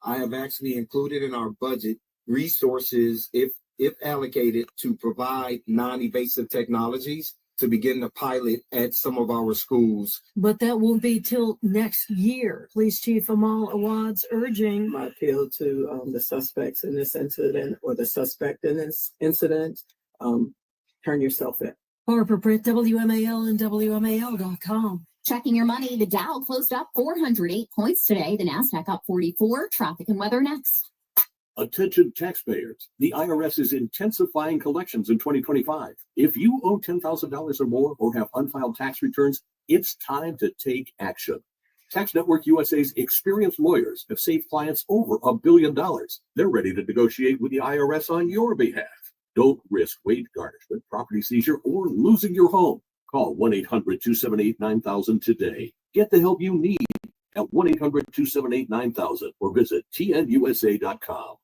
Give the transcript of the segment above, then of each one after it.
I have actually included in our budget resources, if allocated, to provide non-invasive technologies to begin the pilot at some of our schools. But that won't be till next year. Police Chief Amal Awad's urging. My appeal to the suspects in this incident, or the suspect in this incident, turn yourself in. Barbara Britt, WMAL and WMAL.com. Checking your money, the Dow closed up 408 points today. The Nasdaq up 44. Traffic and weather next. Attention taxpayers, the IRS is intensifying collections in 2025. If you owe $10,000 or more or have unfiled tax returns, it's time to take action. Tax Network USA's experienced lawyers have saved clients over $1 billion. They're ready to negotiate with the IRS on your behalf. Don't risk wage garnishment, property seizure, or losing your home. Call 1-800-278-9000 today. Get the help you need at 1-800-278-9000 or visit tnusa.com.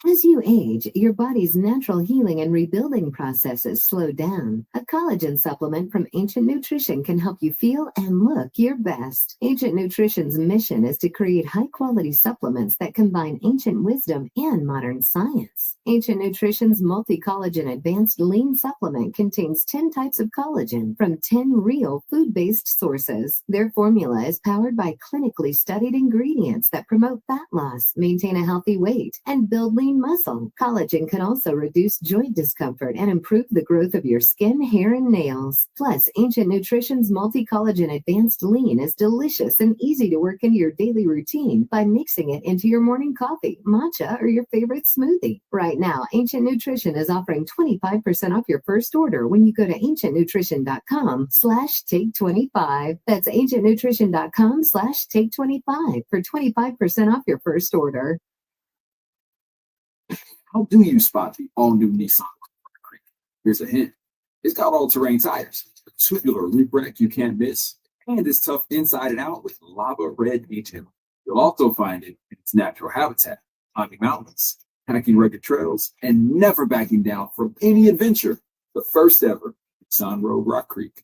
As you age, your body's natural healing and rebuilding processes slow down. A collagen supplement from Ancient Nutrition can help you feel and look your best. Ancient Nutrition's mission is to create high-quality supplements that combine ancient wisdom and modern science. Ancient Nutrition's multi-collagen advanced lean supplement contains 10 types of collagen from 10 real food-based sources. Their formula is powered by clinically studied ingredients that promote fat loss, maintain a healthy weight, and build lean muscle. Collagen can also reduce joint discomfort and improve the growth of your skin, hair, and nails. Plus, Ancient Nutrition's multi-collagen advanced lean is delicious and easy to work into your daily routine by mixing it into your morning coffee, matcha, or your favorite smoothie. Right now, Ancient Nutrition is offering 25% off your first order when you go to ancientnutrition.com/take25. That's ancientnutrition.com/take25 for 25% off your first order. How do you spot the all-new Nissan Creek? Here's a hint. It's got all-terrain tires, a tubular roof rack you can't miss, and it's tough inside and out with lava red detail. You'll also find it in its natural habitat, climbing mountains, hiking rugged trails, and never backing down from any adventure. The first ever Nissan Road Rock Creek.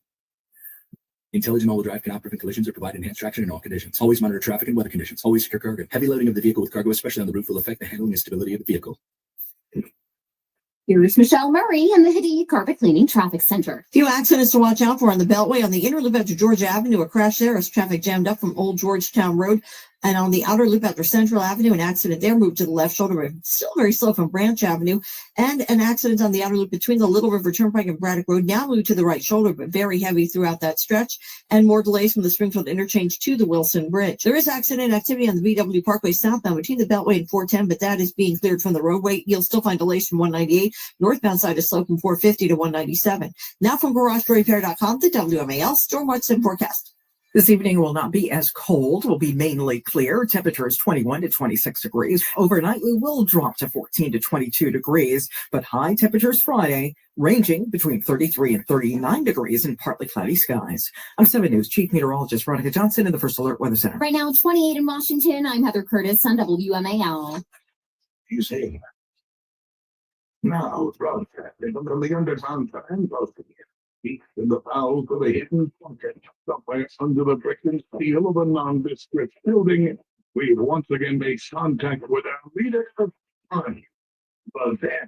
Intelligent all-wheel drive can operate in collisions or provide enhanced traction in all conditions. Always monitor traffic and weather conditions. Always secure cargo. Heavy loading of the vehicle with cargo, especially on the roof, will affect the handling and stability of the vehicle. Here's Michelle Murray in the Hiddy Carpet Cleaning Traffic Center. Few accidents to watch out for on the Beltway. On the inner loop after Georgia Avenue, a crash there as traffic jammed up from Old Georgetown Road. And on the outer loop after Central Avenue, an accident there, moved to the left shoulder, but still very slow from Branch Avenue. And an accident on the outer loop between the Little River Turnpike and Braddock Road, now moved to the right shoulder, but very heavy throughout that stretch. And more delays from the Springfield interchange to the Wilson Bridge. There is accident activity on the BW Parkway southbound between the Beltway and 410, but that is being cleared from the roadway. You'll still find delays from 198. Northbound side is slow from 450 to 197. Now from GarageDoorRepair.com, the WMAL Storm Watch and Forecast. This evening will not be as cold, will be mainly clear. Temperature is 21 to 26 degrees. Overnight, we will drop to 14 to 22 degrees, but high temperatures Friday, ranging between 33 and 39 degrees in partly cloudy skies. I'm 7 News Chief Meteorologist Veronica Johnson in the First Alert Weather Center. Right now, 28 in Washington. I'm Heather Curtis on WMAL. You say, now broadcasting from the underground triangle. Deep in the bowels of a hidden pocket, somewhere under the brick and steel of a nondescript building, we've once again made contact with our leader of crime, the dead.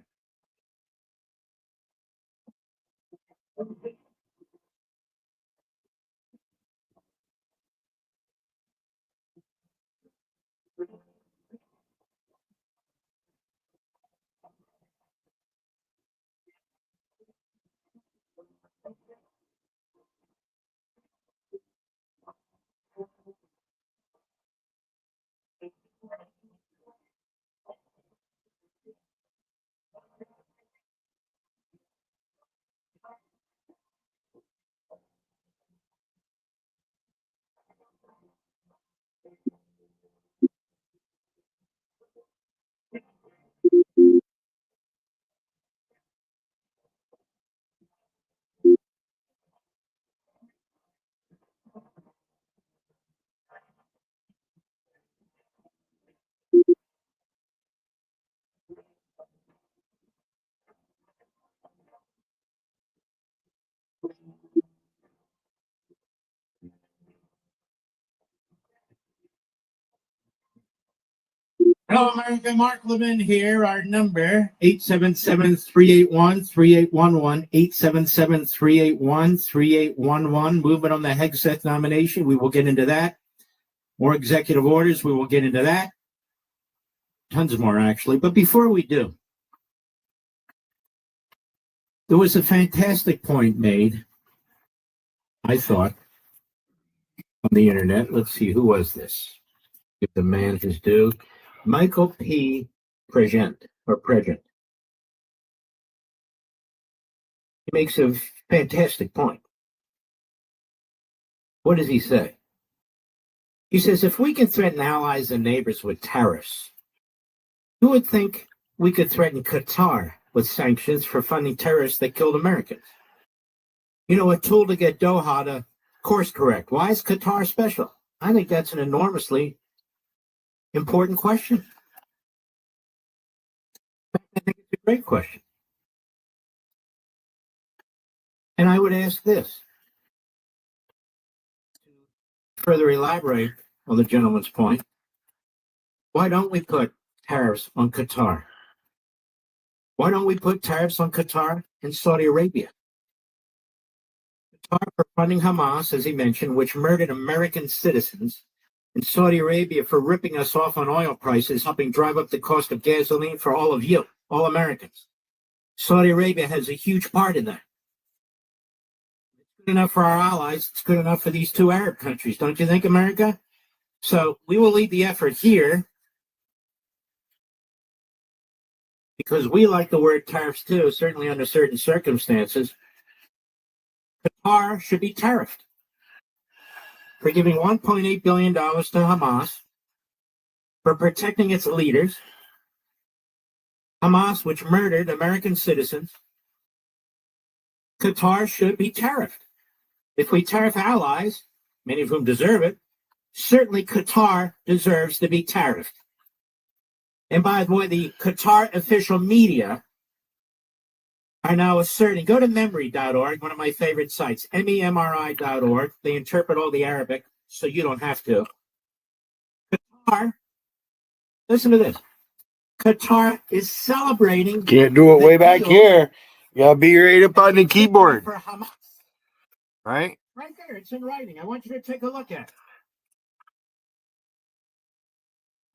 Hello, America. Mark Levin here. Our number, 877-381-3811, 877-381-3811. Movement on the Hegseth nomination. We will get into that. More executive orders. We will get into that. Tons more, actually. But before we do, there was a fantastic point made, I thought, on the internet. Let's see, who was this? Give the man his due. Michael P. Pregent. He makes a fantastic point. What does he say? He says, if we can threaten allies and neighbors with tariffs, who would think we could threaten Qatar with sanctions for funding terrorists that killed Americans? You know, a tool to get Doha to course correct. Why is Qatar special? I think that's an enormously important question. I think it's a great question. And I would ask this, to further elaborate on the gentleman's point, why don't we put tariffs on Qatar? Why don't we put tariffs on Qatar and Saudi Arabia? Qatar for funding Hamas, as he mentioned, which murdered American citizens, and Saudi Arabia for ripping us off on oil prices, helping drive up the cost of gasoline for all of you, all Americans. Saudi Arabia has a huge part in that. It's good enough for our allies. It's good enough for these two Arab countries, don't you think, America? So we will lead the effort here because we like the word tariffs too, certainly under certain circumstances. Qatar should be tariffed for giving $1.8 billion to Hamas, for protecting its leaders. Hamas, which murdered American citizens. Qatar should be tariffed. If we tariff allies, many of whom deserve it, certainly Qatar deserves to be tariffed. And by the way, the Qatar official media are now asserting, go to memory.org, one of my favorite sites, MEMRI.org. They interpret all the Arabic, so you don't have to. Qatar, listen to this. Qatar is celebrating. Can't do it way back here. You gotta be right up on the keyboard. For Hamas. Right? Right there, it's in writing. I want you to take a look at it.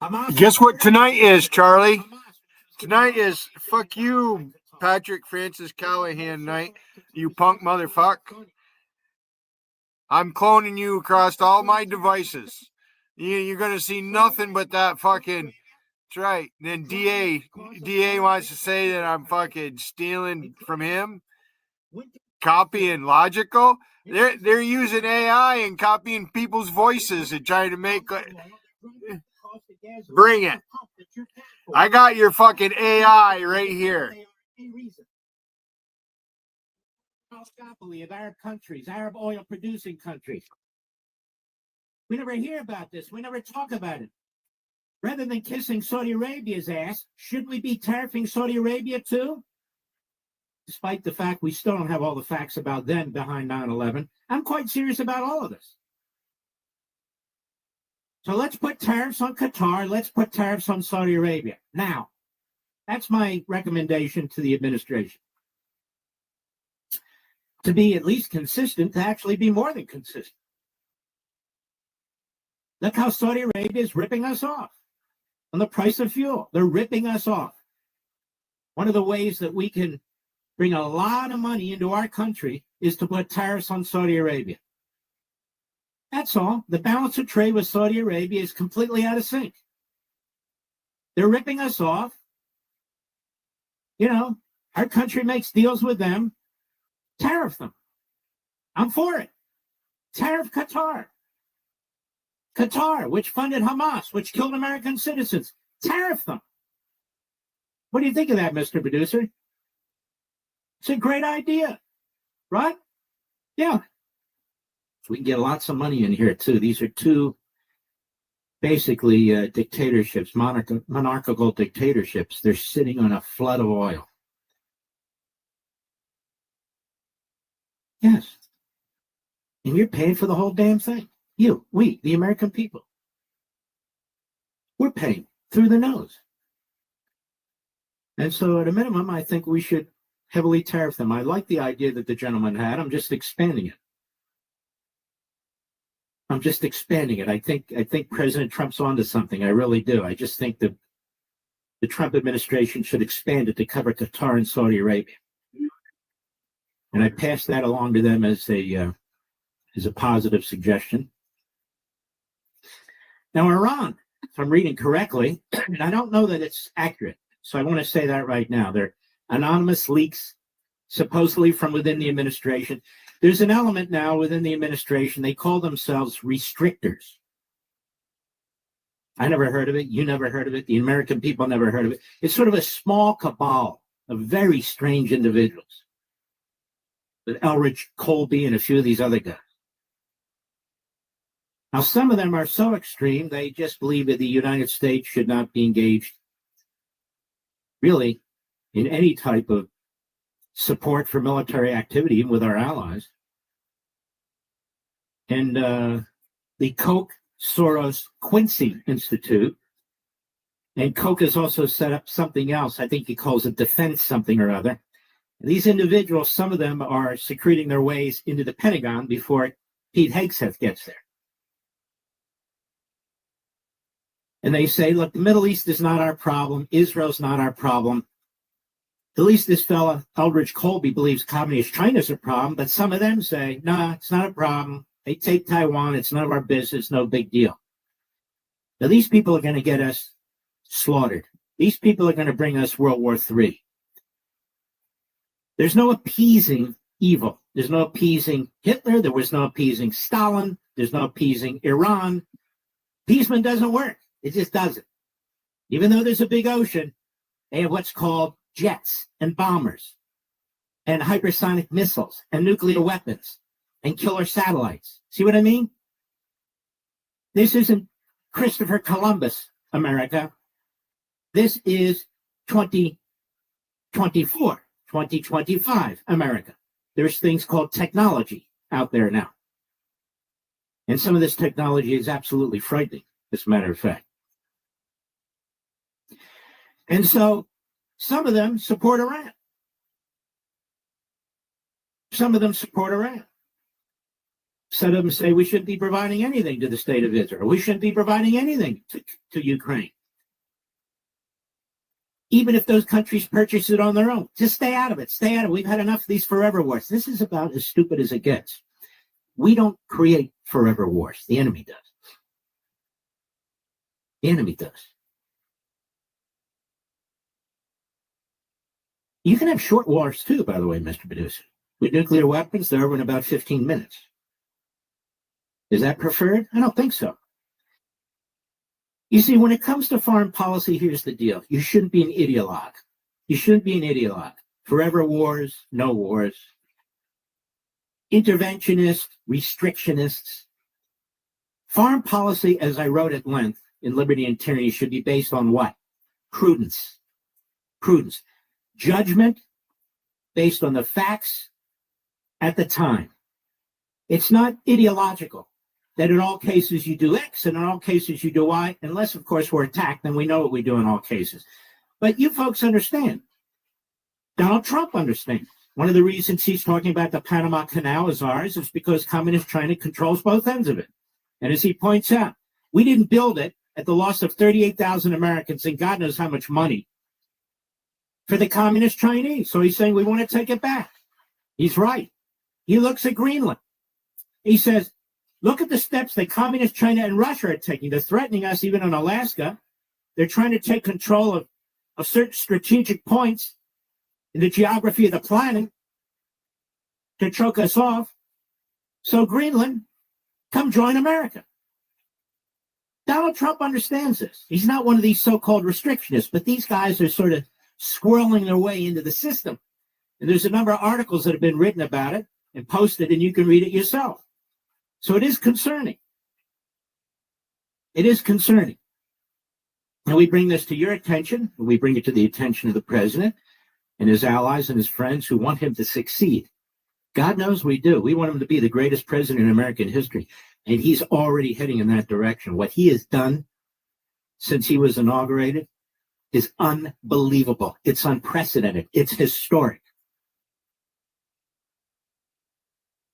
Hamas. Guess what tonight is, Charlie? Tonight is fuck you, Patrick Francis Callahan night, you punk motherfucker. I'm cloning you across all my devices. You're gonna see nothing but that fucking. That's right. Then DA wants to say that I'm fucking stealing from him, copying logical. They're using AI and copying people's voices and trying to make. Bring it. I got your fucking AI right here. Oligopoly of Arab countries, Arab oil producing countries. We never hear about this. We never talk about it. Rather than kissing Saudi Arabia's ass, should we be tariffing Saudi Arabia too? Despite the fact we still don't have all the facts about them behind 9/11, I'm quite serious about all of this. So let's put tariffs on Qatar. Let's put tariffs on Saudi Arabia. Now, that's my recommendation to the administration. To be at least consistent, to actually be more than consistent. Look how Saudi Arabia is ripping us off on the price of fuel. They're ripping us off. One of the ways that we can bring a lot of money into our country is to put tariffs on Saudi Arabia. That's all. The balance of trade with Saudi Arabia is completely out of sync. They're ripping us off. You know, our country makes deals with them. Tariff them. I'm for it. Tariff Qatar. Qatar, which funded Hamas, which killed American citizens. Tariff them. What do you think of that, Mr. Producer? It's a great idea, right? Yeah. We can get lots of money in here, too. These are two, basically, dictatorships, monarchical dictatorships. They're sitting on a flood of oil. Yes. And you're paying for the whole damn thing. You, we, the American people. We're paying. through the nose. And so at a minimum, I think we should heavily tariff them. I like the idea that the gentleman had. I'm just expanding it. I think President Trump's onto something. I really do. I just think that the Trump administration should expand it to cover Qatar and Saudi Arabia. And I pass that along to them as a positive suggestion. Now, Iran, if I'm reading correctly, and I don't know that it's accurate, so I want to say that right now. They're anonymous leaks, supposedly from within the administration. There's an element now within the administration. They call themselves restrictors. I never heard of it. You never heard of it. The American people never heard of it. It's sort of a small cabal of very strange individuals. With Elridge Colby and a few of these other guys. Now, some of them are so extreme, they just believe that the United States should not be engaged, really, in any type of support for military activity, even with our allies. And the Koch Soros Quincy Institute, and Koch has also set up something else. I think he calls it defense something or other. These individuals, some of them are secreting their ways into the Pentagon before Pete Hegseth gets there. And they say, look, the Middle East is not our problem. Israel's not our problem. At least this fella, Eldridge Colby, believes communist China's a problem, but some of them say, no, it's not a problem. They take Taiwan. It's none of our business. No big deal. Now, these people are going to get us slaughtered. These people are going to bring us World War III. There's no appeasing evil. There's no appeasing Hitler. There was no appeasing Stalin. There's no appeasing Iran. Appeasement doesn't work. It just doesn't. Even though there's a big ocean, they have what's called jets and bombers and hypersonic missiles and nuclear weapons and killer satellites. See what I mean? This isn't Christopher Columbus, America. This is 2024, 2025, America. There's things called technology out there now. And some of this technology is absolutely frightening, as a matter of fact. And so some of them support Iran. Some of them support Iran. Some of them say we shouldn't be providing anything to the state of Israel. We shouldn't be providing anything to Ukraine. Even if those countries purchase it on their own. Just stay out of it. Stay out of it. We've had enough of these forever wars. This is about as stupid as it gets. We don't create forever wars. The enemy does. The enemy does. You can have short wars too, by the way, Mr. Medusa. With nuclear weapons, they're over in about 15 minutes. Is that preferred? I don't think so. You see, when it comes to foreign policy, here's the deal. You shouldn't be an ideologue. You shouldn't be an ideologue. Forever wars, no wars. Interventionists, restrictionists. Foreign policy, as I wrote at length in Liberty and Tyranny, should be based on what? Prudence. Prudence. Judgment based on the facts at the time. It's not ideological that in all cases you do X and in all cases you do Y, unless, of course, we're attacked, then we know what we do in all cases. But you folks understand. Donald Trump understands. One of the reasons he's talking about the Panama Canal as ours is because Communist China controls both ends of it. And as he points out, we didn't build it at the loss of 38,000 Americans and God knows how much money for the Communist Chinese. So he's saying we want to take it back. He's right. He looks at Greenland. He says, look at the steps that Communist China and Russia are taking. They're threatening us even in Alaska. They're trying to take control of certain strategic points in the geography of the planet to choke us off. So Greenland, come join America. Donald Trump understands this. He's not one of these so-called restrictionists, but these guys are sort of squirreling their way into the system. And there's a number of articles that have been written about it and posted, and you can read it yourself. So it is concerning. It is concerning. And we bring this to your attention. We bring it to the attention of the president and his allies and his friends who want him to succeed. God knows we do. We want him to be the greatest president in American history. And he's already heading in that direction. What he has done since he was inaugurated is unbelievable. It's unprecedented. It's historic.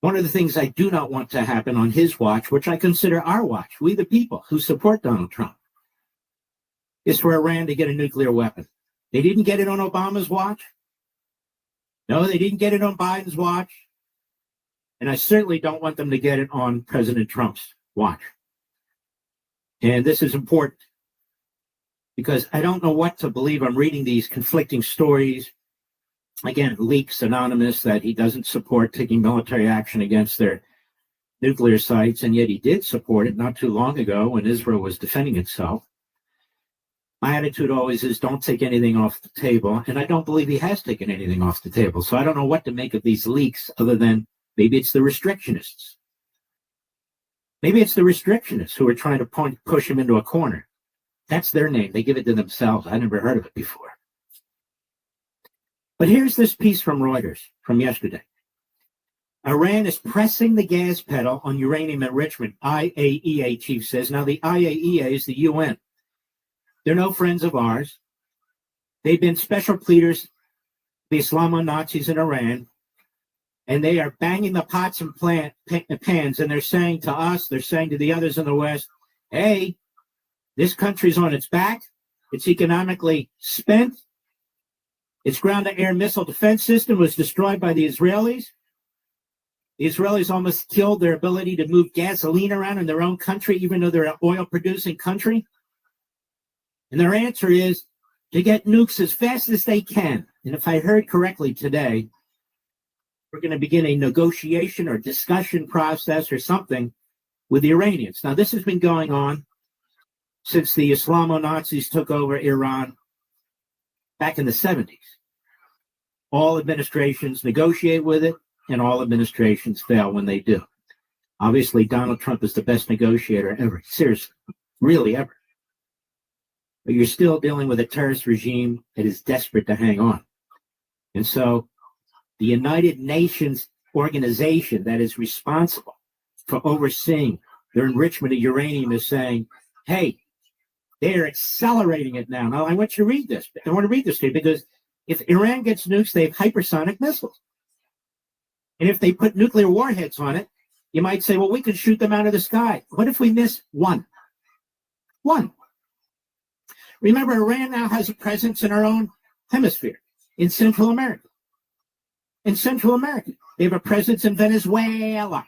One of the things I do not want to happen on his watch, which I consider our watch, we the people who support Donald Trump, is for Iran to get a nuclear weapon. They didn't get it on Obama's watch. No, they didn't get it on Biden's watch. And I certainly don't want them to get it on President Trump's watch. And this is important because I don't know what to believe. I'm reading these conflicting stories. Again, leaks anonymous that he doesn't support taking military action against their nuclear sites, and yet he did support it not too long ago when Israel was defending itself. My attitude always is don't take anything off the table, and I don't believe he has taken anything off the table. So I don't know what to make of these leaks other than maybe it's the restrictionists. Maybe it's the restrictionists who are trying to push him into a corner. That's their name. They give it to themselves. I never heard of it before. But here's this piece from Reuters from yesterday. Iran is pressing the gas pedal on uranium enrichment, IAEA chief says. Now, the IAEA is the UN. They're no friends of ours. They've been special pleaders, the Islamo-Nazis in Iran, and they are banging the pots and pans, and they're saying to us, they're saying to the others in the West, hey, this country's on its back. It's economically spent. Its ground-to-air missile defense system was destroyed by the Israelis. The Israelis almost killed their ability to move gasoline around in their own country, even though they're an oil-producing country. And their answer is to get nukes as fast as they can. And if I heard correctly today, we're going to begin a negotiation or discussion process or something with the Iranians. Now, this has been going on since the Islamo-Nazis took over Iran back in the 70s. All administrations negotiate with it, and all administrations fail when they do. Obviously, Donald Trump is the best negotiator ever. Seriously, really ever. But you're still dealing with a terrorist regime that is desperate to hang on. And so the United Nations organization that is responsible for overseeing the enrichment of uranium is saying, hey, they're accelerating it now. Now, I want you to read this. I want to read this to you because if Iran gets nukes, they have hypersonic missiles. And if they put nuclear warheads on it, you might say, well, we could shoot them out of the sky. What if we miss one? One. Remember, Iran now has a presence in our own hemisphere, in Central America. In Central America. They have a presence in Venezuela.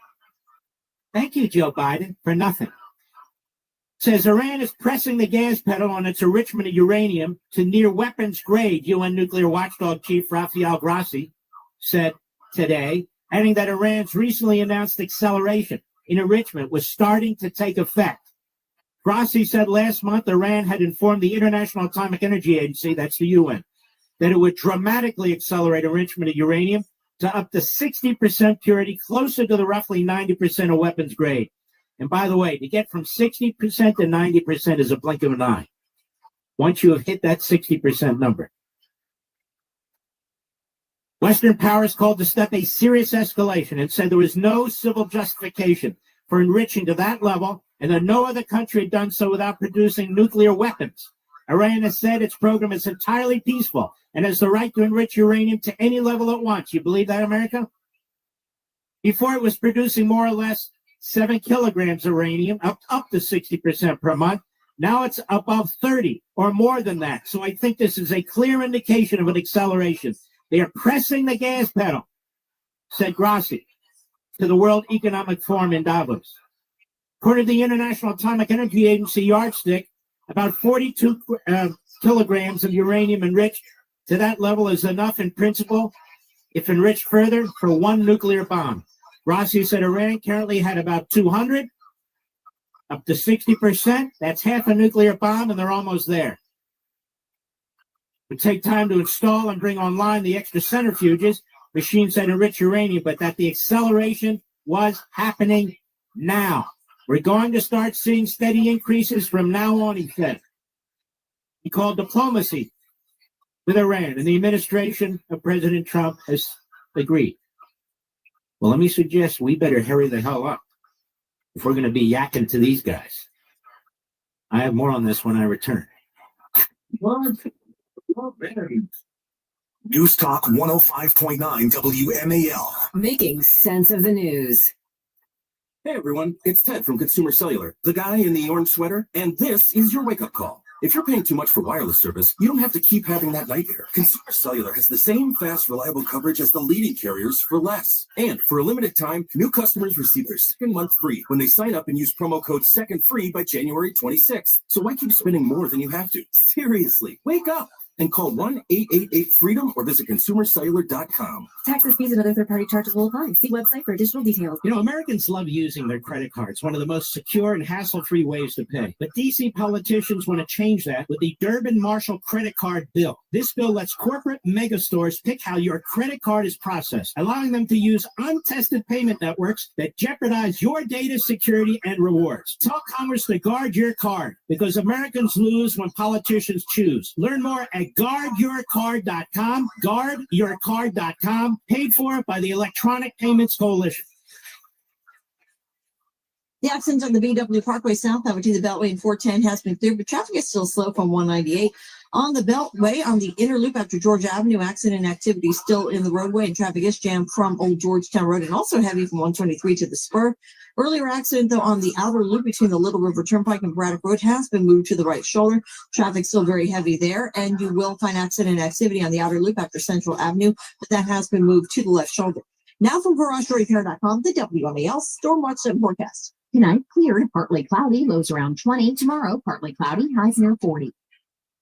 Thank you, Joe Biden, for nothing. Says Iran is pressing the gas pedal on its enrichment of uranium to near weapons grade, UN nuclear watchdog chief Rafael Grossi said today, adding that Iran's recently announced acceleration in enrichment was starting to take effect. Grossi said last month Iran had informed the International Atomic Energy Agency, that's the UN, that it would dramatically accelerate enrichment of uranium to up to 60% purity, closer to the roughly 90% of weapons grade. And by the way, to get from 60% to 90% is a blink of an eye. Once you have hit that 60% number. Western powers called the step a serious escalation and said there was no civil justification for enriching to that level and that no other country had done so without producing nuclear weapons. Iran has said its program is entirely peaceful and has the right to enrich uranium to any level it wants. You believe that, America? Before it was producing more or less 7 kilograms of uranium, up to 60% per month. Now it's above 30 or more than that. So I think this is a clear indication of an acceleration. They are pressing the gas pedal, said Grossi to the World Economic Forum in Davos. According to the International Atomic Energy Agency yardstick, about 42 kilograms of uranium enriched to that level is enough in principle, if enriched further, for one nuclear bomb. Grossi said Iran currently had about 200, up to 60%. That's half a nuclear bomb, and they're almost there. It would take time to install and bring online the extra centrifuges, machines that enrich uranium, but that the acceleration was happening now. We're going to start seeing steady increases from now on, he said. He called diplomacy with Iran, and the administration of President Trump has agreed. Well, let me suggest we better hurry the hell up if we're going to be yakking to these guys. I have more on this when I return. News Talk 105.9 WMAL. Making sense of the news. Hey everyone, it's Ted from Consumer Cellular, the guy in the orange sweater, and this is your wake-up call. If you're paying too much for wireless service, you don't have to keep having that nightmare. Consumer Cellular has the same fast, reliable coverage as the leading carriers for less. And for a limited time, new customers receive their second month free when they sign up and use promo code SECONDFREE by January 26th. So why keep spending more than you have to? Seriously, wake up and call 1-888-FREEDOM or visit consumercellular.com. Taxes, fees, and other third-party charges will apply. See website for additional details. You know, Americans love using their credit cards, one of the most secure and hassle-free ways to pay. But DC politicians want to change that with the Durbin-Marshall credit card bill. This bill lets corporate megastores pick how your credit card is processed, allowing them to use untested payment networks that jeopardize your data security and rewards. Tell Congress to guard your card, because Americans lose when politicians choose. Learn more at guardyourcard.com, guardyourcard.com, paid for by the Electronic Payments Coalition. The accident on the BW Parkway south between the Beltway and 410 has been cleared, but traffic is still slow from 198. On the Beltway, on the inner loop after George Avenue, accident activity still in the roadway, and traffic is jammed from Old Georgetown Road and also heavy from 123 to the spur. Earlier accident, though, on the outer loop between the Little River Turnpike and Braddock Road has been moved to the right shoulder. Traffic still very heavy there, and you will find accident activity on the outer loop after Central Avenue, but that has been moved to the left shoulder. Now from GarageDoorRepair.com, the WMAL Storm Watch and Forecast. Tonight, clear to partly cloudy, lows around 20. Tomorrow, partly cloudy, highs near 40.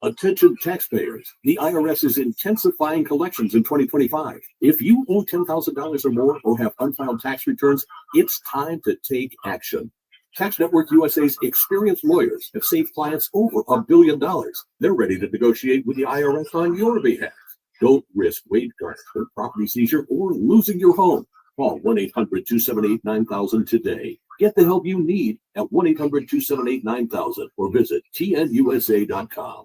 Attention taxpayers, the IRS is intensifying collections in 2025. If you owe $10,000 or more or have unfiled tax returns, it's time to take action. Tax Network USA's experienced lawyers have saved clients over $1 billion. They're ready to negotiate with the IRS on your behalf. Don't risk wage transfer, property seizure, or losing your home. Call 1-800-278-9000 today. Get the help you need at 1-800-278-9000 or visit tnusa.com.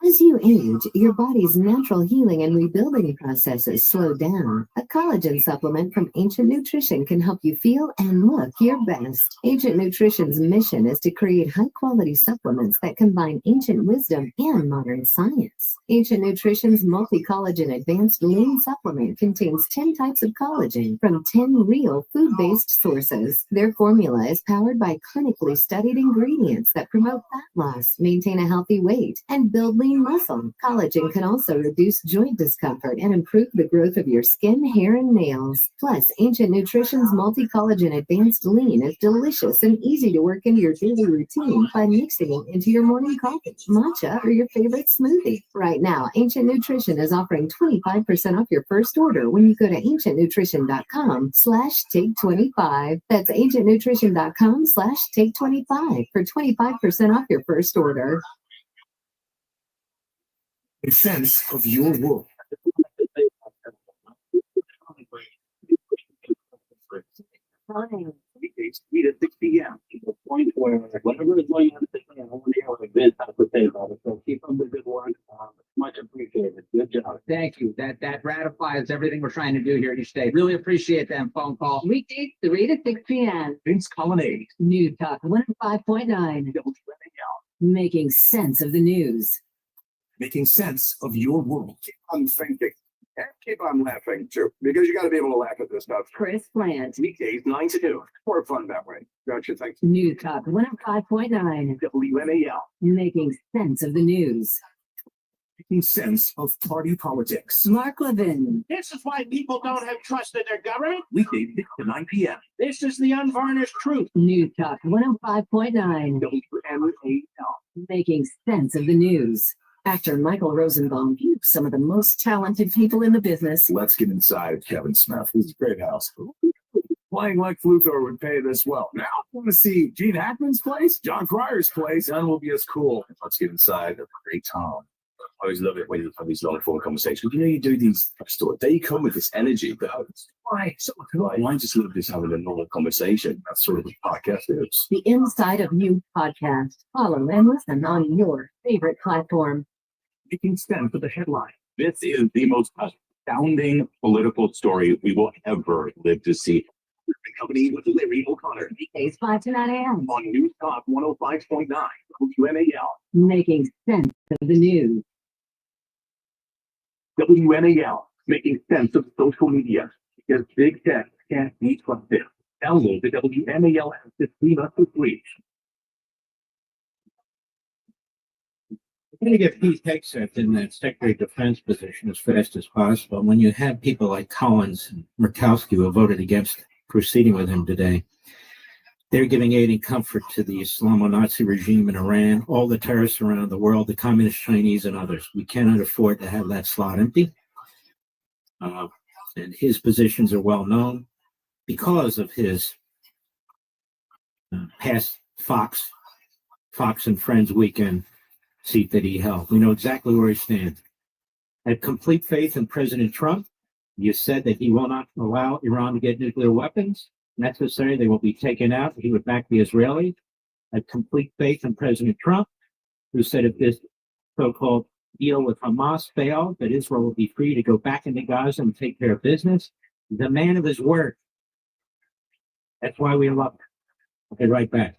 As you age, your body's natural healing and rebuilding processes slow down. A collagen supplement from Ancient Nutrition can help you feel and look your best. Ancient Nutrition's mission is to create high-quality supplements that combine ancient wisdom and modern science. Ancient Nutrition's multi-collagen advanced lean supplement contains 10 types of collagen from 10 real food-based sources. Their formula is powered by clinically studied ingredients that promote fat loss, maintain a healthy weight, and build lean muscle. Collagen can also reduce joint discomfort and improve the growth of your skin, hair, and nails. Plus, Ancient Nutrition's multi-collagen advanced lean is delicious and easy to work into your daily routine by mixing it into your morning coffee, matcha, or your favorite smoothie. Right now, Ancient Nutrition is offering 25% off your first order when you go to ancientnutrition.com/take25. That's ancientnutrition.com/take25 for 25% off your first order. A sense of your world. Weekdays, 3 to 6 p.m. to the point where whatever is going on today, I want to hear what event has to say about it. So keep up the good work. Much appreciated. Good job. Thank you. That ratifies everything we're trying to do here each day. Really appreciate that phone call. Weekdays, 3 to 6 p.m. Vince Colonnade. News Talk 105.9. Making sense of the news. Making sense of your world. Keep on thinking and keep on laughing too, because you got to be able to laugh at this stuff. Chris Plant. Weekdays 9 to 2. More fun that way. Don't you think? News Talk 105.9. WMAL. Making sense of the news. Making sense of party politics. Mark Levin. This is why people don't have trust in their government. Weekdays 6 to 9 p.m. This is the unvarnished truth. News Talk 105.9. WMAL. Making sense of the news. Actor Michael Rosenbaum viewed some of the most talented people in the business. Let's get inside Kevin Smith. This is a great house. Playing Lex Luthor would pay this well. Now I want to see Gene Hackman's place, John Crier's place. None will be as cool. Let's get inside a great Tom. I always love it when you have these long form conversations. You know, you do these stories, they come with this energy, but why so good? Why just love this having a normal conversation? That's sort of what podcast is. The Inside of You podcast. Follow and listen on your favorite platform. Making sense of the headline. This is the most astounding political story we will ever live to see. Company with Larry O'Connor. Weekdays 5 to 9 a.m. On News Talk 105.9 WNAL. Making sense of the news. WNAL, making sense of social media because big tech can't be trusted. Download the WNAL app to stream us for free. We're going to get Pete Hegseth in that Secretary of Defense position as fast as possible. When you have people like Collins and Murkowski who voted against proceeding with him today, they're giving aid and comfort to the Islamo-Nazi regime in Iran, all the terrorists around the world, the communist Chinese and others. We cannot afford to have that slot empty. And his positions are well known because of his past Fox and Friends weekend seat that he held. We know exactly where he stands. I have complete faith in President Trump. You said that he will not allow Iran to get nuclear weapons. Necessary, they will be taken out. He would back the Israelis. I have complete faith in President Trump, who said if this so-called deal with Hamas fails, that Israel will be free to go back into Gaza and take care of business. He's a man of his word. That's why we love him. I'll be right back.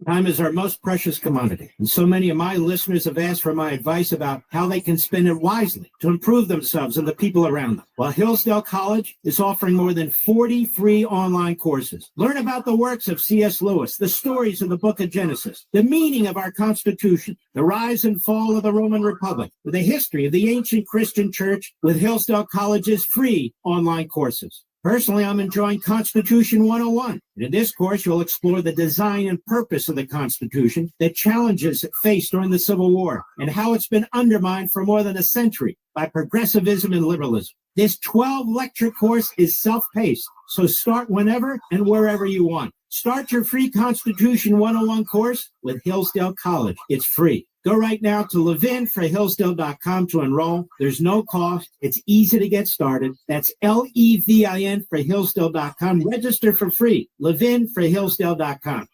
Time is our most precious commodity, and so many of my listeners have asked for my advice about how they can spend it wisely to improve themselves and the people around them. Well, Hillsdale College is offering more than 40 free online courses. Learn about the works of C.S. Lewis, the stories of the book of Genesis, the meaning of our Constitution, the rise and fall of the Roman Republic, the history of the ancient Christian church with Hillsdale College's free online courses. Personally, I'm enjoying Constitution 101. And in this course, you'll explore the design and purpose of the Constitution, the challenges it faced during the Civil War, and how it's been undermined for more than a century by progressivism and liberalism. This 12-lecture course is self-paced, so start whenever and wherever you want. Start your free Constitution 101 course with Hillsdale College. It's free. Go right now to levinforhillsdale.com to enroll. There's no cost. It's easy to get started. That's LEVIN for Hillsdale.com. Register for free. levinforhillsdale.com.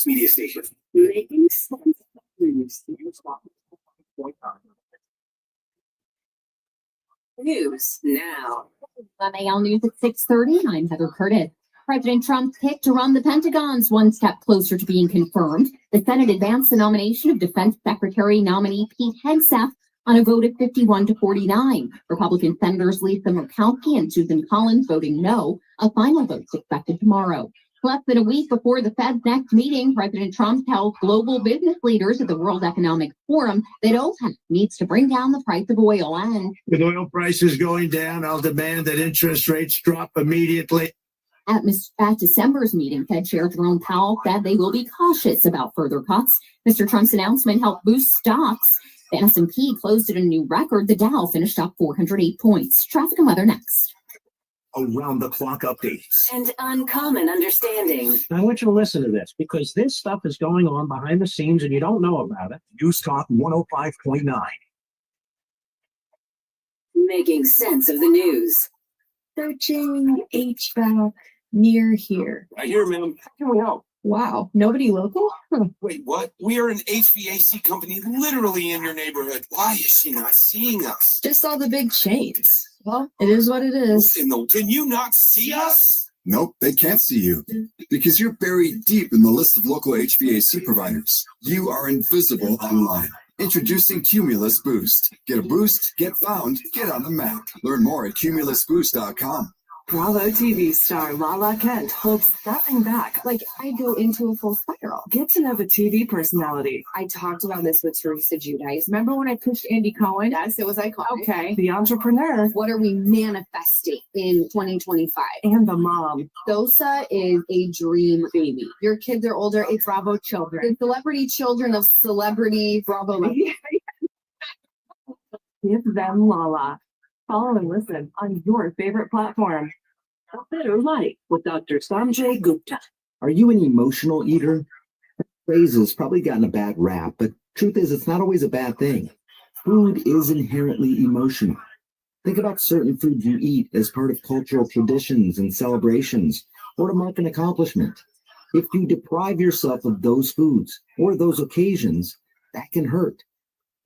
Media station. Making sense of the news. News now. WNAL News at 6:30. I'm Heather Curtis. President Trump's pick to run the Pentagon's one step closer to being confirmed. The Senate advanced the nomination of Defense Secretary nominee Pete Hegseth on a vote of 51 to 49. Republican Senators Lisa Murkowski and Susan Collins voting no. A final vote's expected tomorrow. Less than a week before the Fed's next meeting, President Trump tells global business leaders at the World Economic Forum that OPEC needs to bring down the price of oil. And with oil prices going down, I'll demand that interest rates drop immediately. At December's meeting, Fed Chair Jerome Powell said they will be cautious about further cuts. Mr. Trump's announcement helped boost stocks. The S&P closed at a new record. The Dow finished up 408 points. Traffic and weather next. Around-the-clock updates. And uncommon understanding. I want you to listen to this because this stuff is going on behind the scenes and you don't know about it. News Talk 105.9. Making sense of the news. Searching HVAC near here. Right here, ma'am. How can we help? Wow, nobody local? Wait, what? We are an HVAC company literally in your neighborhood. Why is she not seeing us? Just all the big chains. Well, it is what it is. Can you not see us? Nope, they can't see you because you're buried deep in the list of local HVAC providers. You are invisible online. Introducing Cumulus Boost. Get a boost, get found, get on the map. Learn more at cumulusboost.com. Bravo TV star Lala Kent holds nothing back. Like, I go into a full spiral. Get to know the TV personality. I talked about this with Teresa Giudice. Remember when I pushed Andy Cohen? Yes, it was iconic. Okay. The entrepreneur. What are we manifesting in 2025? And the mom. Dosa is a dream baby. Your kids are older. It's Bravo children. The celebrity children of celebrity Bravo. Give them Lala. Follow and listen on your favorite platform. Feel better life with Dr. Sanjay Gupta. Are you an emotional eater? That phrase has probably gotten a bad rap, but truth is it's not always a bad thing. Food is inherently emotional. Think about certain foods you eat as part of cultural traditions and celebrations, or to mark an accomplishment. If you deprive yourself of those foods or those occasions, that can hurt.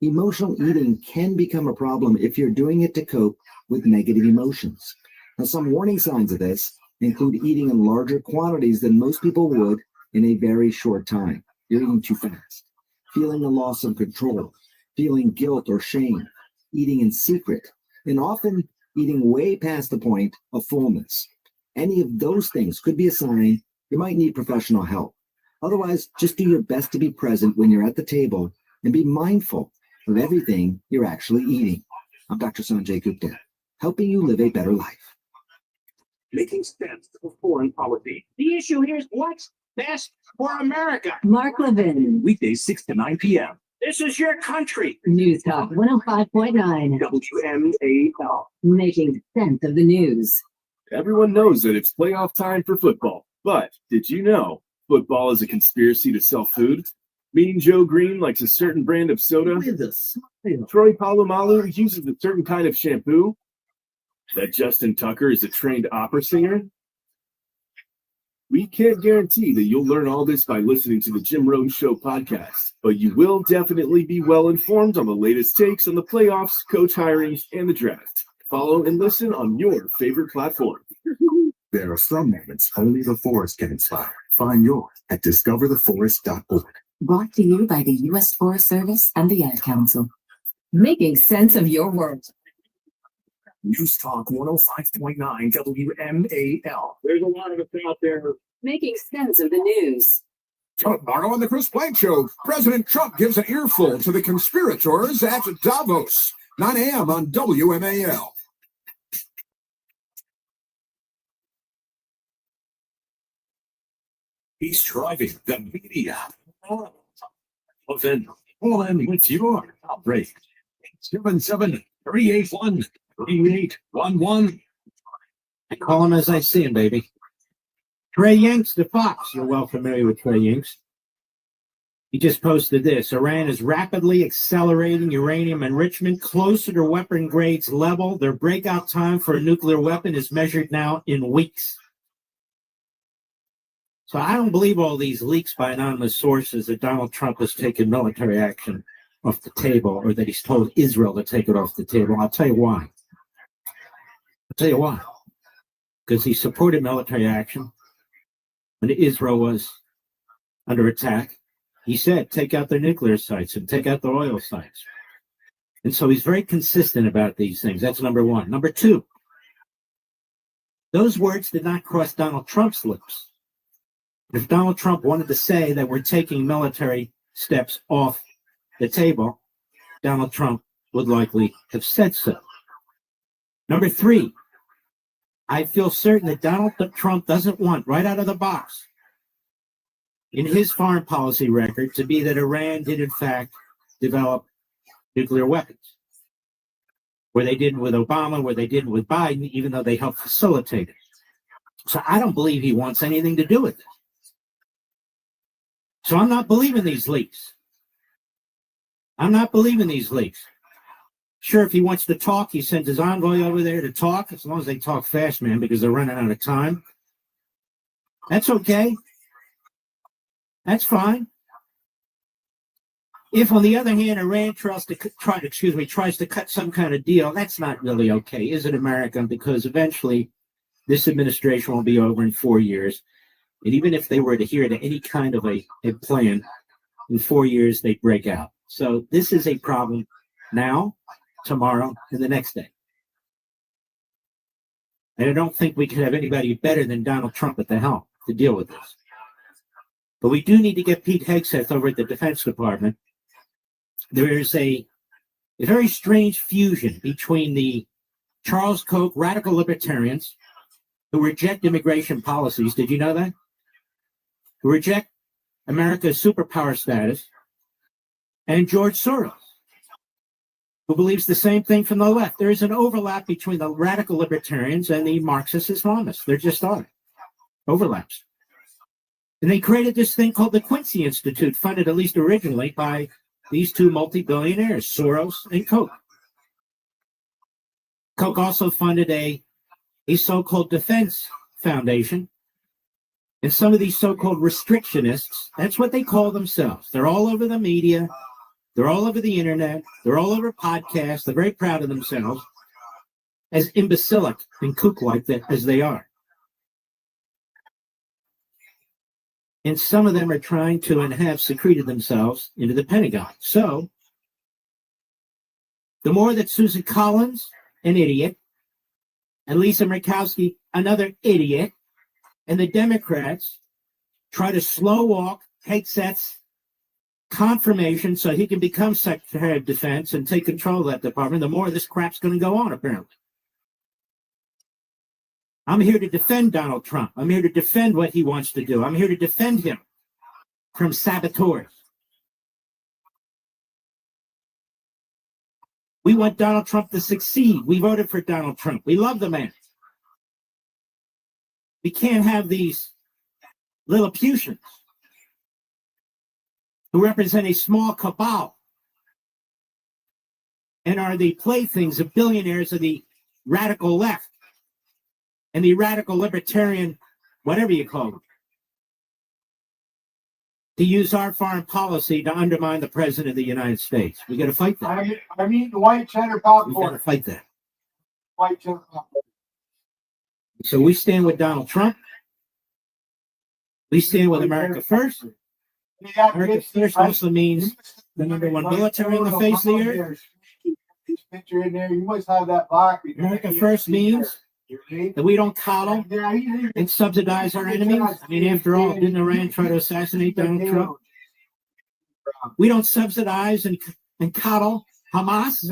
Emotional eating can become a problem if you're doing it to cope with negative emotions. Now, some warning signs of this include eating in larger quantities than most people would in a very short time. You're eating too fast, feeling a loss of control, feeling guilt or shame, eating in secret, and often eating way past the point of fullness. Any of those things could be a sign you might need professional help. Otherwise, just do your best to be present when you're at the table and be mindful of everything you're actually eating. I'm Dr. Sanjay Gupta, helping you live a better life. Making sense of foreign policy. The issue here is what's best for America. Mark Levin, Weekdays 6 to 9 p.m. This is your country. News Talk 105.9, WMAL. making sense of the news. Everyone knows that it's playoff time for football. But did you know football is a conspiracy to sell food? Mean Joe Green likes a certain brand of soda. Troy Polamalu uses a certain kind of shampoo. That Justin Tucker is a trained opera singer. We can't guarantee that you'll learn all this by listening to the Jim Rome Show podcast, but you will definitely be well informed on the latest takes on the playoffs, coach hirings, and the draft. Follow and listen on your favorite platform. There are some moments only the forest can inspire. Find yours at discovertheforest.org. Brought to you by the U.S. Forest Service and the Ad Council. Making sense of your world. News Talk 105.9 WMAL. There's a lot of us out there. Making sense of the news. Tomorrow on the Chris Plank Show, President Trump gives an earful to the conspirators at Davos. 9 a.m. on WMAL. He's driving the media. Well, then, with your outbreak. 773813811. I call him as I see him, baby. Trey Yanks, the Fox. You're well familiar with Trey Yanks. He just posted this. Iran is rapidly accelerating uranium enrichment closer to weapon grades level. Their breakout time for a nuclear weapon is measured now in weeks. So I don't believe all these leaks by anonymous sources that Donald Trump has taken military action off the table or that he's told Israel to take it off the table. I'll tell you why. Because he supported military action when Israel was under attack. He said, take out their nuclear sites and take out their oil sites. And so he's very consistent about these things. That's number one. Number two, those words did not cross Donald Trump's lips. If Donald Trump wanted to say that we're taking military steps off the table, Donald Trump would likely have said so. Number three, I feel certain that Donald Trump doesn't want, right out of the box, in his foreign policy record, to be that Iran did in fact develop nuclear weapons. Where they didn't with Obama, where they didn't with Biden, even though they helped facilitate it. So I don't believe he wants anything to do with it. So I'm not believing these leaks. Sure, if he wants to talk, he sends his envoy over there to talk, as long as they talk fast, man, because they're running out of time. That's okay. That's fine. If, on the other hand, Iran tries to cut some kind of deal, that's not really okay, is it, America? Because eventually this administration will be over in 4 years. And even if they were to adhere to any kind of a plan, in 4 years, they'd break out. So this is a problem now, tomorrow, and the next day. And I don't think we can have anybody better than Donald Trump at the helm to deal with this. But we do need to get Pete Hegseth over at the Defense Department. There is a very strange fusion between the Charles Koch radical libertarians who reject immigration policies. Did you know that? Who reject America's superpower status, and George Soros, who believes the same thing from the left. There is an overlap between the radical libertarians and the Marxist Islamists. There just are overlaps. And they created this thing called the Quincy Institute, funded at least originally by these two multi-billionaires, Soros and Koch. Koch also funded a so-called defense foundation. And some of these so-called restrictionists, that's what they call themselves. They're all over the media. They're all over the internet. They're all over podcasts. They're very proud of themselves, as imbecilic and kook-like as they are. And some of them are trying to and have secreted themselves into the Pentagon. So the more that Susan Collins, an idiot, and Lisa Murkowski, another idiot, and the Democrats try to slow walk Hegseth's confirmation so he can become Secretary of Defense and take control of that department, the more this crap's going to go on, apparently. I'm here to defend Donald Trump. I'm here to defend what he wants to do. I'm here to defend him from saboteurs. We want Donald Trump to succeed. We voted for Donald Trump. We love the man. We can't have these Lilliputians who represent a small cabal and are the playthings of billionaires of the radical left and the radical libertarian, whatever you call them, to use our foreign policy to undermine the president of the United States. We got to fight that. I'm eating white cheddar popcorn. We got to fight that. White cheddar popcorn. So we stand with Donald Trump. We stand with America first. America first also means the number one military on the face of the earth. This picture in there, you must have that block. America first means that we don't coddle and subsidize our enemies. I mean, after all, didn't Iran try to assassinate Donald Trump? We don't subsidize and coddle Hamas,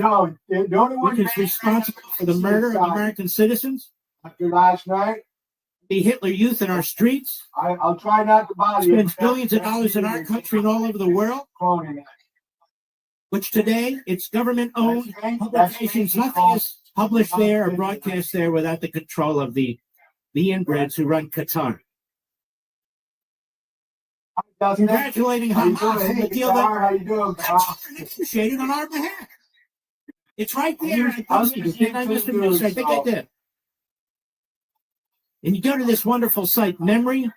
which is responsible for the murder of American citizens. After last night, the Hitler Youth in our streets. I'll try not to bother you. Spends billions of dollars in our country and all over the world. Which today, it's government-owned publications. Nothing is published there or broadcast there without the control of the inbreds who run Qatar. Congratulating Hamas on the deal that negotiated on our behalf. It's right there. I posted it, didn't I, Mr. Producer? I think I did. And you go to this wonderful site, memory.org,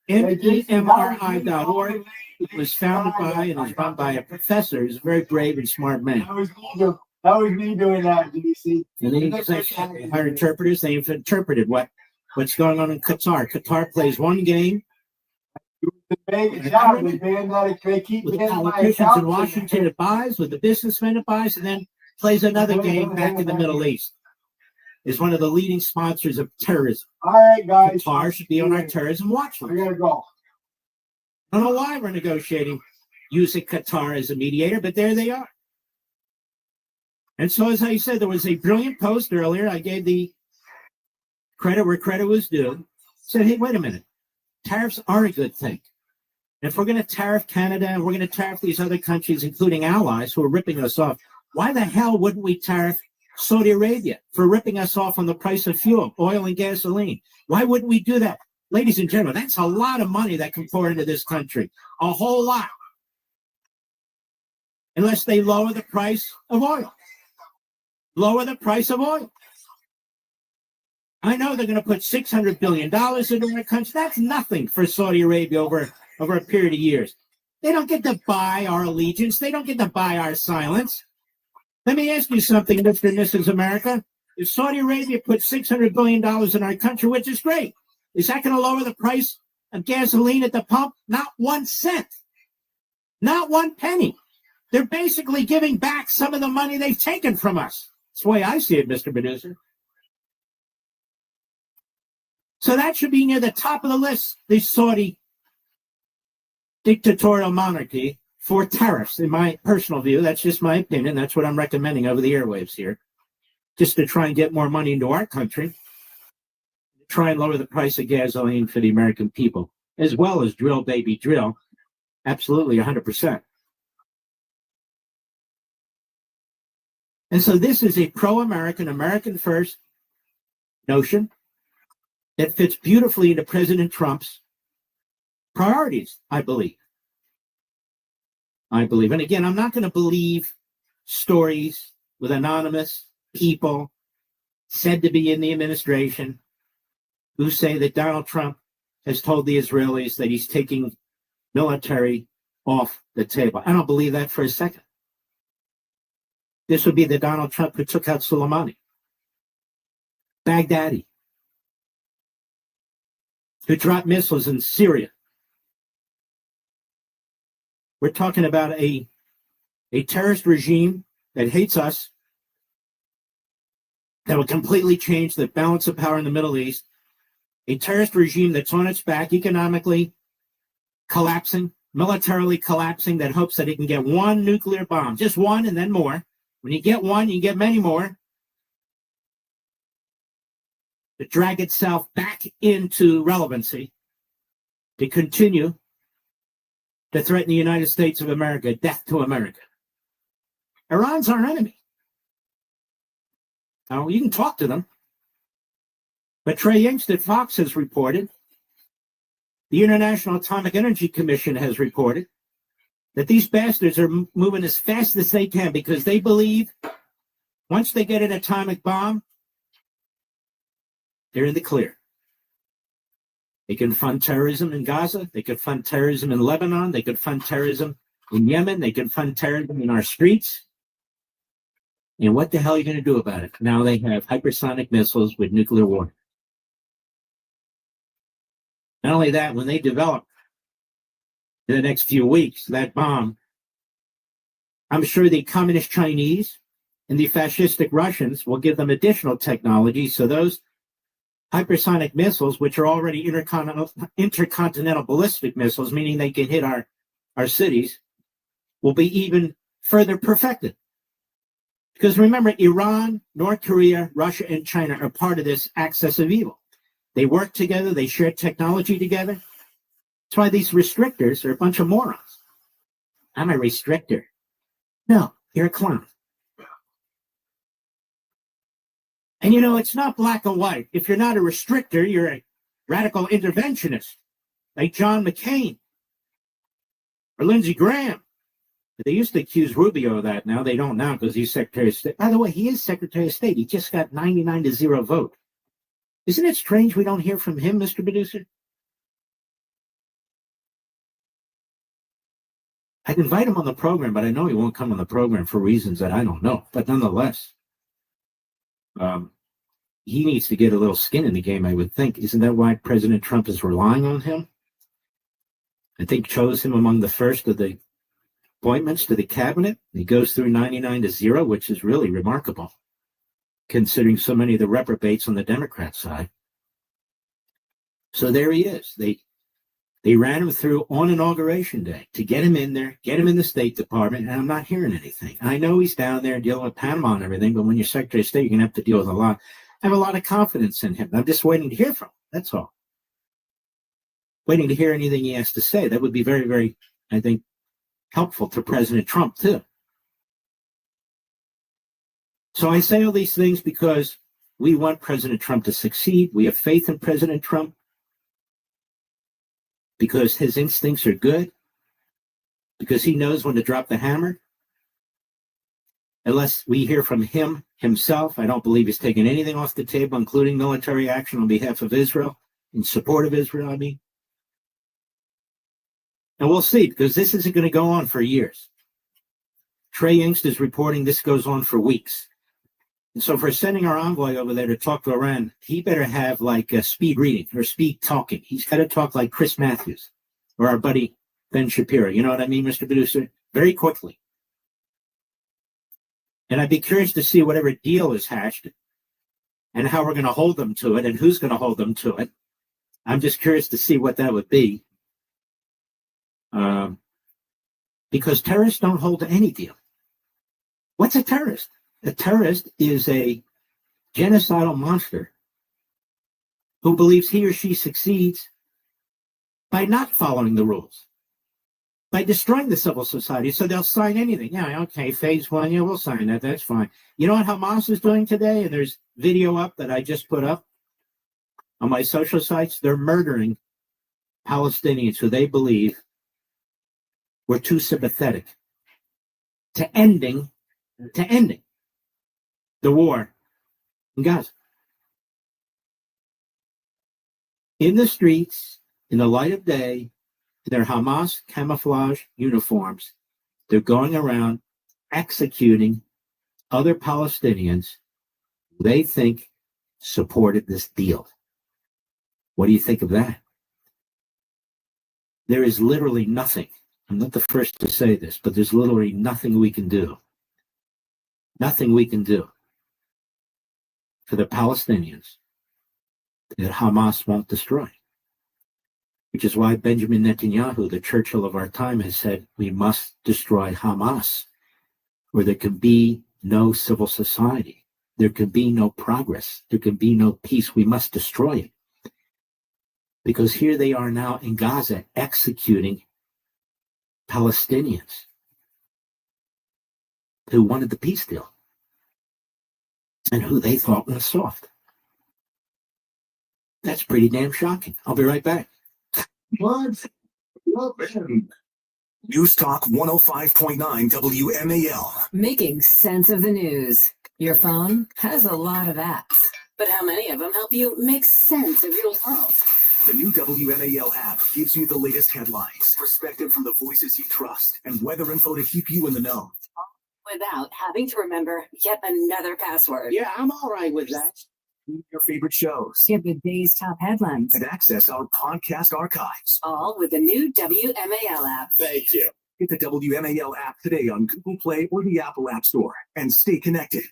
MEMRI.org. It was founded by and is run by a professor who's a very brave and smart man. That was me doing that, DC. And they hire interpreters. They've interpreted what's going on in Qatar. Qatar plays one game with the politicians in Washington it buys, with the businessmen it buys, and then plays another game back in the Middle East. Is one of the leading sponsors of terrorism. All right, guys. Qatar should be on our terrorism watch list. I gotta go. I don't know why we're negotiating using Qatar as a mediator, but there they are. And so, as I said, there was a brilliant post earlier. I gave the credit where credit was due. Said, hey, wait a minute. Tariffs are a good thing. And if we're going to tariff Canada and we're going to tariff these other countries, including allies who are ripping us off, why the hell wouldn't we tariff Saudi Arabia for ripping us off on the price of fuel, oil, and gasoline? Why wouldn't we do that? Ladies and gentlemen, that's a lot of money that can pour into this country. A whole lot. Unless they lower the price of oil. Lower the price of oil. I know they're going to put $600 billion into our country. That's nothing for Saudi Arabia over a period of years. They don't get to buy our allegiance. They don't get to buy our silence. Let me ask you something, Mr. and Mrs. America. If Saudi Arabia put $600 billion in our country, which is great, is that going to lower the price of gasoline at the pump? Not 1 cent. Not 1 penny. They're basically giving back some of the money they've taken from us. That's the way I see it, Mr. Producer. So that should be near the top of the list, the Saudi dictatorial monarchy for tariffs, in my personal view. That's just my opinion. That's what I'm recommending over the airwaves here, just to try and get more money into our country, try and lower the price of gasoline for the American people, as well as drill, baby, drill. Absolutely, 100%. And so this is a pro-American, American first notion that fits beautifully into President Trump's priorities, I believe. And again, I'm not going to believe stories with anonymous people said to be in the administration who say that Donald Trump has told the Israelis that he's taking military off the table. I don't believe that for a second. This would be the Donald Trump who took out Soleimani, Baghdadi, who dropped missiles in Syria. We're talking about a terrorist regime that hates us, that will completely change the balance of power in the Middle East, a terrorist regime that's on its back, economically collapsing, militarily collapsing, that hopes that it can get one nuclear bomb, just one and then more. When you get one, you get many more, to drag itself back into relevancy, to continue to threaten the United States of America, death to America. Iran's our enemy. Now, you can talk to them. But Trey Yingst at Fox has reported, the International Atomic Energy Commission has reported, that these bastards are moving as fast as they can because they believe once they get an atomic bomb, they're in the clear. They can fund terrorism in Gaza. They could fund terrorism in Lebanon. They could fund terrorism in Yemen. They could fund terrorism in our streets. And what the hell are you going to do about it? Now they have hypersonic missiles with nuclear war. Not only that, when they develop in the next few weeks that bomb, I'm sure the communist Chinese and the fascistic Russians will give them additional technology. So those hypersonic missiles, which are already intercontinental ballistic missiles, meaning they can hit our cities, will be even further perfected. Because remember, Iran, North Korea, Russia, and China are part of this axis of evil. They work together. They share technology together. That's why these restrictors are a bunch of morons. I'm a restrictor. No, you're a clown. And it's not black and white. If you're not a restrictor, you're a radical interventionist, like John McCain or Lindsey Graham. They used to accuse Rubio of that. Now they don't now because he's Secretary of State. By the way, he is Secretary of State. He just got 99-0 vote. Isn't it strange we don't hear from him, Mr. Producer? I'd invite him on the program, but I know he won't come on the program for reasons that I don't know. But nonetheless, he needs to get a little skin in the game, I would think. Isn't that why President Trump is relying on him? I think chose him among the first of the appointments to the cabinet. He goes through 99-0, which is really remarkable, considering so many of the reprobates on the Democrat side. So there he is. They ran him through on Inauguration Day to get him in there, get him in the State Department, and I'm not hearing anything. I know he's down there dealing with Panama and everything, but when you're Secretary of State, you're going to have to deal with a lot. I have a lot of confidence in him. I'm just waiting to hear from him. That's all. Waiting to hear anything he has to say. That would be very, very, I think, helpful to President Trump, too. So I say all these things because we want President Trump to succeed. We have faith in President Trump because his instincts are good, because he knows when to drop the hammer. Unless we hear from him himself, I don't believe he's taken anything off the table, including military action on behalf of Israel, in support of Israel, I mean. And we'll see, because this isn't going to go on for years. Trey Yingst is reporting this goes on for weeks. And so if we're sending our envoy over there to talk to Iran, he better have like a speed reading or speed talking. He's got to talk like Chris Matthews or our buddy Ben Shapiro. You know what I mean, Mr. Producer? Very quickly. And I'd be curious to see whatever deal is hatched and how we're going to hold them to it and who's going to hold them to it. I'm just curious to see what that would be. Because terrorists don't hold to any deal. What's a terrorist? A terrorist is a genocidal monster who believes he or she succeeds by not following the rules, by destroying the civil society. So they'll sign anything. Yeah, okay, phase one, yeah, we'll sign that. That's fine. You know what Hamas is doing today? And there's video up that I just put up on my social sites. They're murdering Palestinians who they believe were too sympathetic to ending the war in Gaza. In the streets, in the light of day, their Hamas camouflage uniforms. They're going around executing other Palestinians who they think supported this deal. What do you think of that? There is literally nothing. I'm not the first to say this, but there's literally nothing we can do. Nothing we can do for the Palestinians that Hamas won't destroy. Which is why Benjamin Netanyahu, the Churchill of our time, has said we must destroy Hamas, or there can be no civil society. There can be no progress. There can be no peace. We must destroy it. Because here they are now in Gaza executing Palestinians who wanted the peace deal and who they thought was soft. That's pretty damn shocking. I'll be right back. What? News Talk 105.9 WMAL. Making sense of the news. Your phone has a lot of apps, but how many of them help you make sense of your world? The new WMAL app gives you the latest headlines, perspective from the voices you trust, and weather info to keep you in the know. Without having to remember yet another password. Yeah, I'm all right with that. Your favorite shows. Get the day's top headlines. And access our podcast archives. All with the new WMAL app. Thank you. Get the WMAL app today on Google Play or the Apple App Store and stay connected.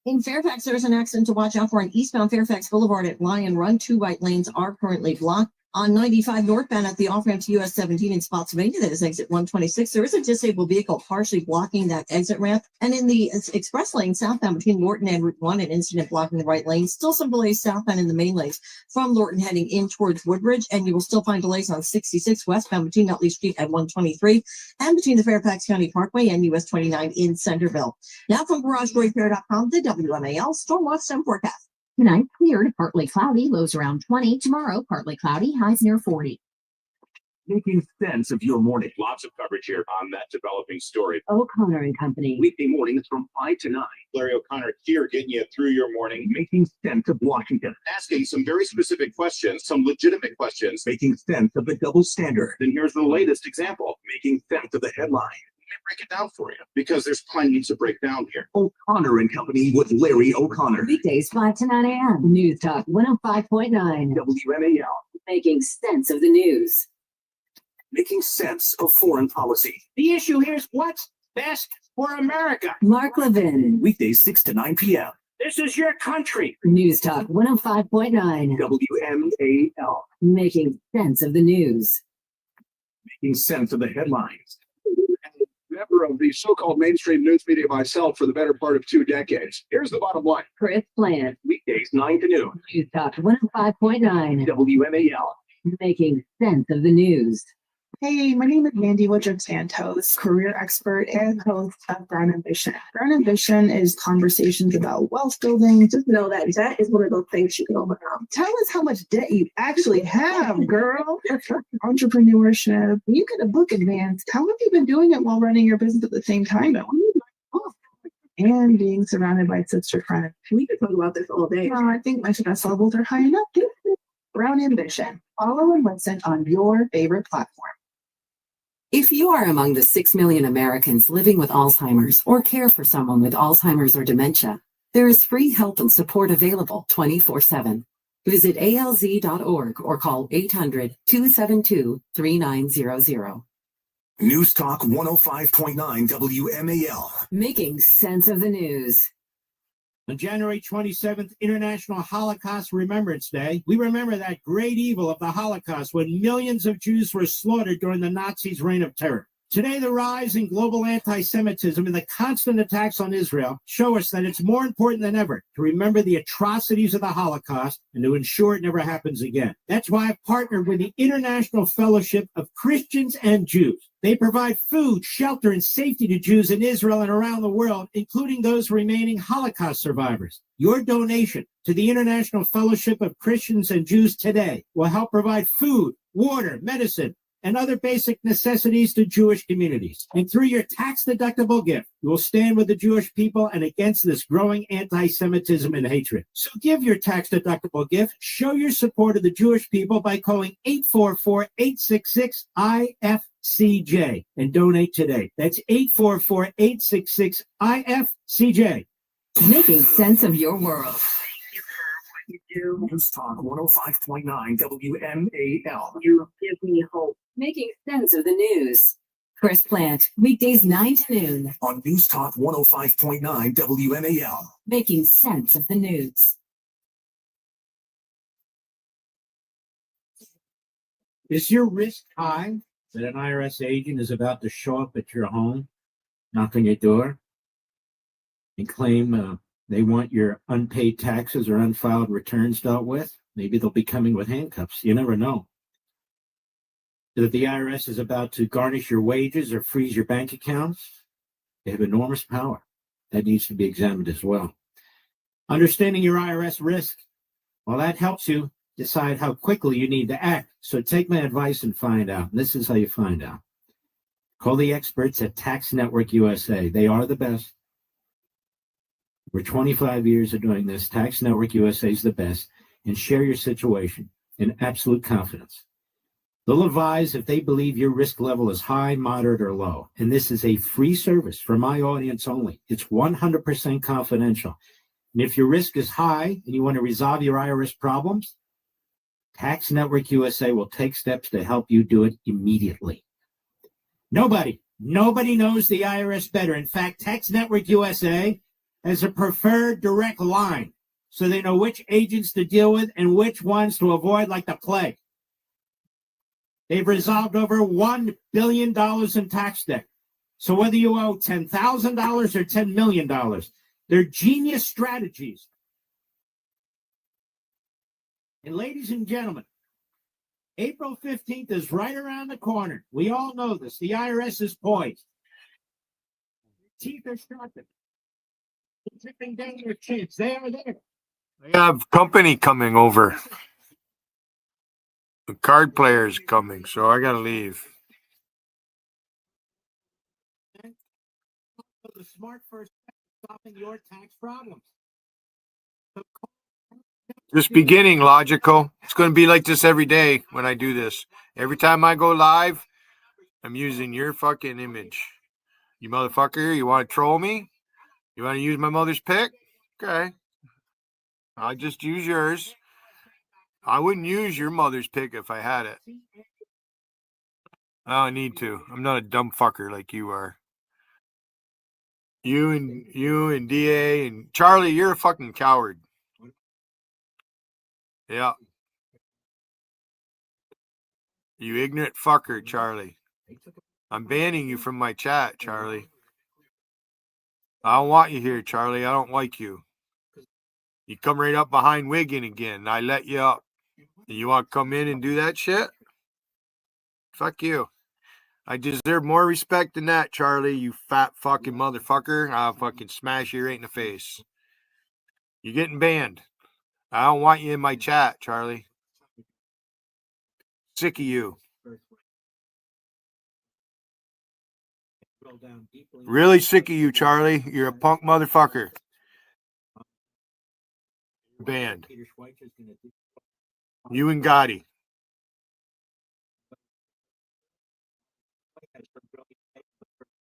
In Fairfax, there's an accident to watch out for on eastbound Fairfax Boulevard at Lion Run. 2 right lanes are currently blocked. On 95 northbound at the off-ramp to US 17 in Spotsylvania, that is exit 126. There is a disabled vehicle partially blocking that exit ramp. And in the express lane southbound between Lorton and Route 1, an incident blocking the right lane. Still some delays southbound in the main lanes from Lorton heading in towards Woodbridge. And you will still find delays on 66 westbound between Nutley Street at 123 and between the Fairfax County Parkway and US 29 in Centerville. Now from GarageDoorRepair.com, the WMAL Stormwatch Sun Forecast. Tonight, cleared, partly cloudy, lows around 20. Tomorrow, partly cloudy, highs near 40. Making sense of your morning. Lots of coverage here on that developing story. O'Connor and Company. Weekday mornings from 5 to 9. Larry O'Connor here getting you through your morning. Making sense of Washington. Asking some very specific questions, some legitimate questions. Making sense of the double standard. Then here's the latest example. Making sense of the headline. Let me break it down for you because there's plenty to break down here. O'Connor and Company with Larry O'Connor. Weekdays 5 to 9 a.m. News Talk 105.9. WMAL. Making sense of the news. Making sense of foreign policy. The issue here is what's best for America. Mark Levin. Weekdays 6 to 9 p.m. This is your country. News Talk 105.9. WMAL. Making sense of the news. Making sense of the headlines. Member of the so-called mainstream news media myself for the better part of 2 decades. Here's the bottom line. Chris Plant. Weekdays 9 to noon. News Talk 105.9. WMAL. Making sense of the news. Hey, my name is Mandy Woodruff Santos, career expert and host of Brown Ambition. Brown Ambition is conversations about wealth building. Just know that debt is one of those things you can overcome. Tell us how much debt you actually have, girl. Entrepreneurship. You get a book advanced. How have you been doing it while running your business at the same time? And being surrounded by sister friends. We could talk about this all day. I think my stress levels are high enough. Brown Ambition. Follow and listen on your favorite platform. If you are among the 6 million Americans living with Alzheimer's or care for someone with Alzheimer's or dementia, there is free help and support available 24/7. Visit alz.org or call 800-272-3900. News Talk 105.9 WMAL. Making sense of the news. On January 27th, International Holocaust Remembrance Day, we remember that great evil of the Holocaust when millions of Jews were slaughtered during the Nazis' reign of terror. Today, the rise in global anti-Semitism and the constant attacks on Israel show us that it's more important than ever to remember the atrocities of the Holocaust and to ensure it never happens again. That's why I've partnered with the International Fellowship of Christians and Jews. They provide food, shelter, and safety to Jews in Israel and around the world, including those remaining Holocaust survivors. Your donation to the International Fellowship of Christians and Jews today will help provide food, water, medicine, and other basic necessities to Jewish communities. And through your tax-deductible gift, you will stand with the Jewish people and against this growing anti-Semitism and hatred. So give your tax-deductible gift. Show your support of the Jewish people by calling 844-866-IFCJ and donate today. That's 844-866-IFCJ. Making sense of your world. News Talk 105.9 WMAL. You give me hope. Making sense of the news. Chris Plant, weekdays 9 to noon. On News Talk 105.9 WMAL. Making sense of the news. Is your risk high that an IRS agent is about to show up at your home, knock on your door, and claim they want your unpaid taxes or unfiled returns dealt with? Maybe they'll be coming with handcuffs. You never know. That the IRS is about to garnish your wages or freeze your bank accounts? They have enormous power. That needs to be examined as well. Understanding your IRS risk, well, that helps you decide how quickly you need to act. So take my advice and find out. This is how you find out. Call the experts at Tax Network USA. They are the best. For 25 years of doing this, Tax Network USA is the best, and share your situation in absolute confidence. They'll advise if they believe your risk level is high, moderate, or low. And this is a free service for my audience only. It's 100% confidential. And if your risk is high and you want to resolve your IRS problems, Tax Network USA will take steps to help you do it immediately. Nobody knows the IRS better. In fact, Tax Network USA has a preferred direct line, so they know which agents to deal with and which ones to avoid like the plague. They've resolved over $1 billion in tax debt. So whether you owe $10,000 or $10 million, they're genius strategies. And ladies and gentlemen, April 15th is right around the corner. We all know this. The IRS is poised. Teeth are sharpened. Dripping down your chins. They are there. I have company coming over. The card player's coming, so I gotta leave. The smart first step is solving your tax problems. Just beginning, logical. It's going to be like this every day when I do this. Every time I go live, I'm using your fucking image. You motherfucker, you want to troll me? You want to use my mother's pic? Okay. I'll just use yours. I wouldn't use your mother's pic if I had it. I don't need to. I'm not a dumb fucker like you are. You and DA and Charlie, you're a fucking coward. Yeah. You ignorant fucker, Charlie. I'm banning you from my chat, Charlie. I don't want you here, Charlie. I don't like you. You come right up behind Wiggin again. I let you up. You want to come in and do that shit? Fuck you. I deserve more respect than that, Charlie, you fat fucking motherfucker. I'll fucking smash you right in the face. You're getting banned. I don't want you in my chat, Charlie. Sick of you. Really sick of you, Charlie. You're a punk motherfucker. Banned. You and Gotti.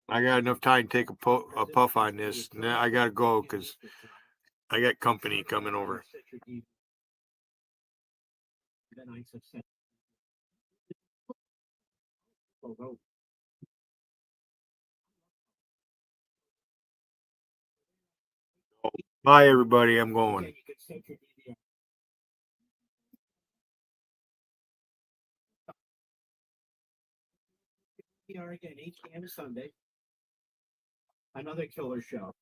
I got enough time to take a puff on this. Now I gotta go because I got company coming over. Bye, everybody. I'm going. Again, 8 p.m. Sunday. Another killer show.